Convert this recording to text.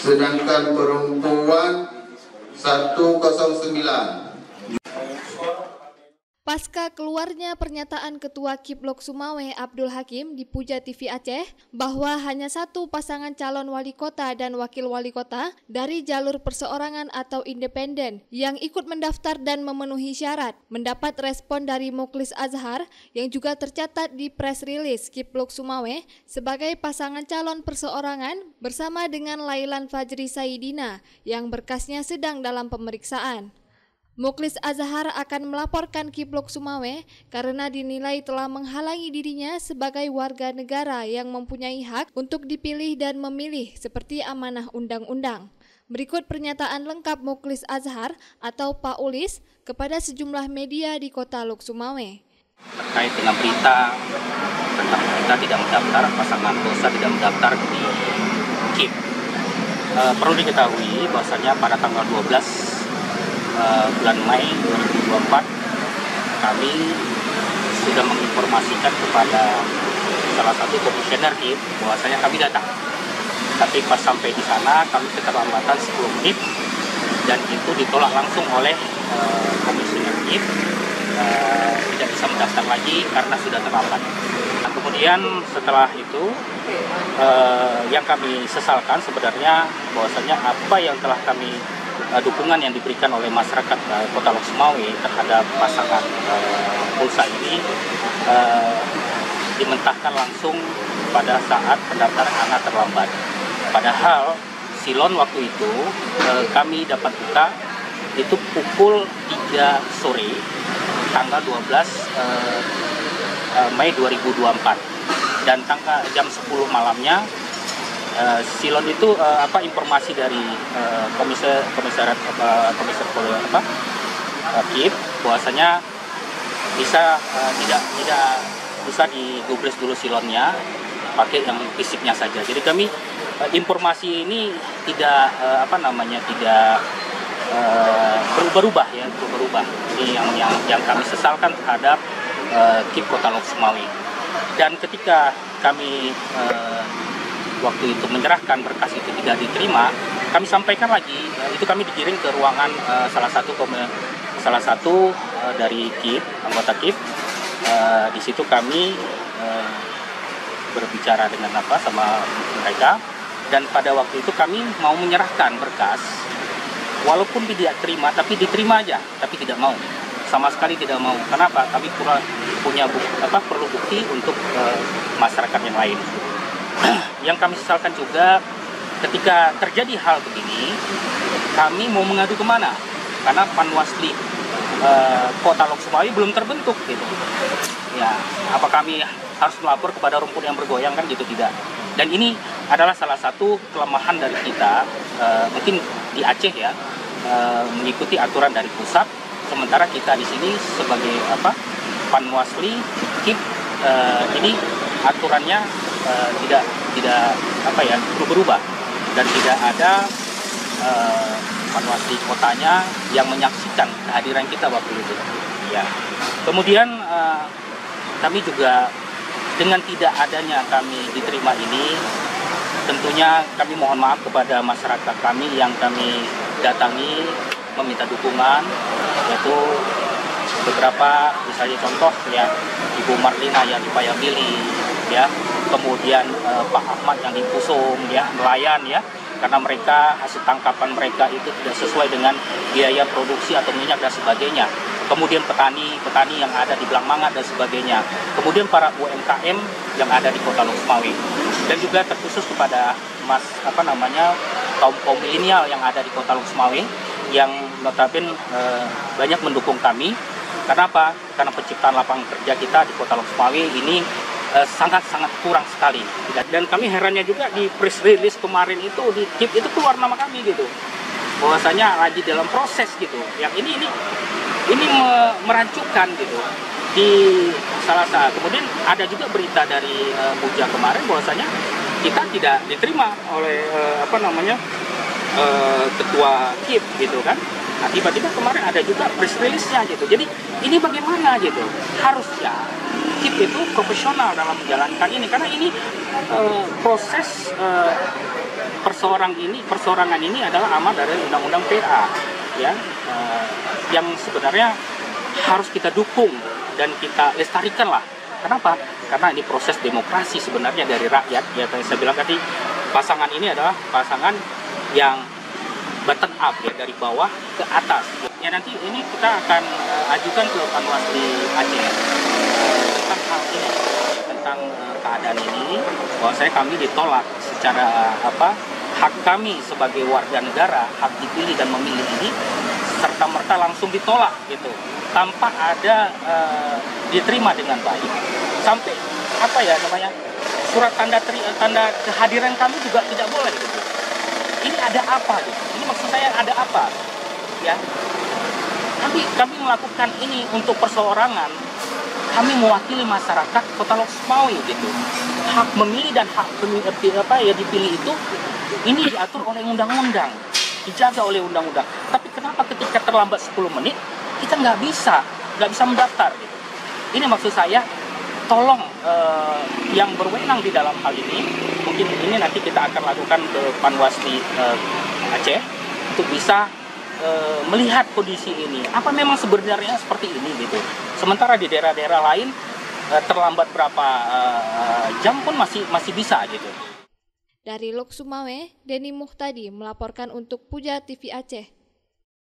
sedangkan perempuan 109. Pasca keluarnya pernyataan Ketua Kiblok Sumawe Abdul Hakim di Puja TV Aceh bahwa hanya satu pasangan calon wali kota dan wakil wali kota dari jalur perseorangan atau independen yang ikut mendaftar dan memenuhi syarat, mendapat respon dari Mukhlis Azhar yang juga tercatat di press release Kiblok Sumawe sebagai pasangan calon perseorangan bersama dengan Lailan Fajri Saidina yang berkasnya sedang dalam pemeriksaan. Mukhlis Azhar akan melaporkan Kiblok Sumawe karena dinilai telah menghalangi dirinya sebagai warga negara yang mempunyai hak untuk dipilih dan memilih seperti amanah undang-undang. Berikut pernyataan lengkap Mukhlis Azhar atau Pak Ulis kepada sejumlah media di kota Lok Sumawe. Terkait dengan berita tentang kita tidak mendaftar, pasangan dosa tidak mendaftar di KIP. Perlu diketahui bahwasanya pada tanggal 12 bulan Mei 2024 kami sudah menginformasikan kepada salah satu komisioner KIP bahwasanya kami datang. Tapi pas sampai di sana kami keterlambatan 10 menit dan itu ditolak langsung oleh komisioner KIP, tidak bisa mendaftar lagi karena sudah terlambat. Nah, kemudian setelah itu yang kami sesalkan sebenarnya bahwasanya apa yang telah kami dukungan yang diberikan oleh masyarakat Kota Lok Sumawe terhadap pasangan pulsa ini dimentahkan langsung pada saat pendaftaran anak terlambat. Padahal silon waktu itu kami dapat buka itu pukul 3 sore tanggal 12 Mei 2024 dan tanggal jam 10 malamnya silon itu informasi dari komisar KIP bahwasanya bisa tidak bisa digubris dulu silonnya, pakai yang fisiknya saja. Jadi kami informasi ini tidak tidak berubah-ubah ya, berubah. Ini yang kami sesalkan terhadap KIP Kota Lok Sumawe. Dan ketika kami waktu itu menyerahkan berkas itu tidak diterima, kami sampaikan lagi, itu kami dikirim ke ruangan salah satu dari KIP, anggota KIP. Di situ kami berbicara dengan sama mereka, dan pada waktu itu kami mau menyerahkan berkas, walaupun tidak terima, tapi diterima aja, tapi tidak mau, sama sekali tidak mau. Kenapa? Kami perlu bukti untuk masyarakat yang lain. Yang kami sesalkan juga ketika terjadi hal begini, kami mau mengadu kemana? Karena Panwasli Kota Lok Sumawe belum terbentuk gitu. Ya, apa kami harus melapor kepada rumput yang bergoyang kan gitu? Tidak. Dan ini adalah salah satu kelemahan dari kita, mungkin di Aceh ya, mengikuti aturan dari pusat, sementara kita di sini sebagai Panwasli KIP ini aturannya tidak perlu berubah dan tidak ada Panwasli kotanya yang menyaksikan kehadiran kita waktu itu. Ya. Kemudian kami juga dengan tidak adanya kami diterima ini, tentunya kami mohon maaf kepada masyarakat kami yang kami datangi meminta dukungan, yaitu beberapa, misalnya contoh ya Ibu Marlina yang di Payamili, ya, kemudian Pak Ahmad yang di Pusung, ya, nelayan ya, karena mereka hasil tangkapan mereka itu tidak sesuai dengan biaya produksi atau minyak dan sebagainya. Kemudian petani yang ada di Blangmangat dan sebagainya. Kemudian para UMKM yang ada di Kota Lok Sumawe. Dan juga terkhusus kepada kaum milenial yang ada di Kota Lok Sumawe yang notabene banyak mendukung kami. Kenapa? Karena penciptaan lapangan kerja kita di Kota Lok Sumawe ini sangat-sangat kurang sekali. Dan kami herannya juga di press release kemarin itu di KIP itu keluar nama kami gitu, bahwasanya lagi dalam proses gitu. Yang ini merancukan gitu di salah satu. Kemudian ada juga berita dari Puja kemarin bahwasanya kita tidak diterima oleh ketua KIP gitu kan. Nah, tiba-tiba kemarin ada juga press release-nya gitu. Jadi ini bagaimana gitu? Harusnya KIP itu profesional dalam menjalankan ini, karena ini proses perseorangan ini adalah amat dari undang-undang PA, ya, yang sebenarnya harus kita dukung dan kita lestarikan lah. Kenapa? Karena ini proses demokrasi sebenarnya dari rakyat. Ya, saya bilang tadi, pasangan ini adalah pasangan yang bottom up, ya, dari bawah ke atas. Ya, nanti ini kita akan ajukan ke Panwasli Aceh tentang hal ini, tentang keadaan ini, bahwa kami ditolak secara hak kami sebagai warga negara, hak dipilih dan memilih ini serta-merta langsung ditolak gitu, tanpa ada diterima dengan baik, sampai surat tanda kehadiran kami juga tidak boleh gitu. Ini ada apa gitu? Ini maksud saya ada apa? Ya, kami melakukan ini untuk perseorangan. Kami mewakili masyarakat Kota Lok Sumawe gitu. Hak memilih dan hak dipilih itu ini diatur oleh undang-undang, dijaga oleh undang-undang. Tapi kenapa ketika terlambat 10 menit kita nggak bisa mendaftar gitu? Ini maksud saya, tolong yang berwenang di dalam hal ini, mungkin ini nanti kita akan lakukan ke Panwasli Aceh untuk bisa melihat kondisi ini. Apa memang sebenarnya seperti ini gitu? Sementara di daerah-daerah lain terlambat berapa jam pun masih bisa gitu. Dari Lok Sumawe, Denny Muhtadi melaporkan untuk Puja TV Aceh.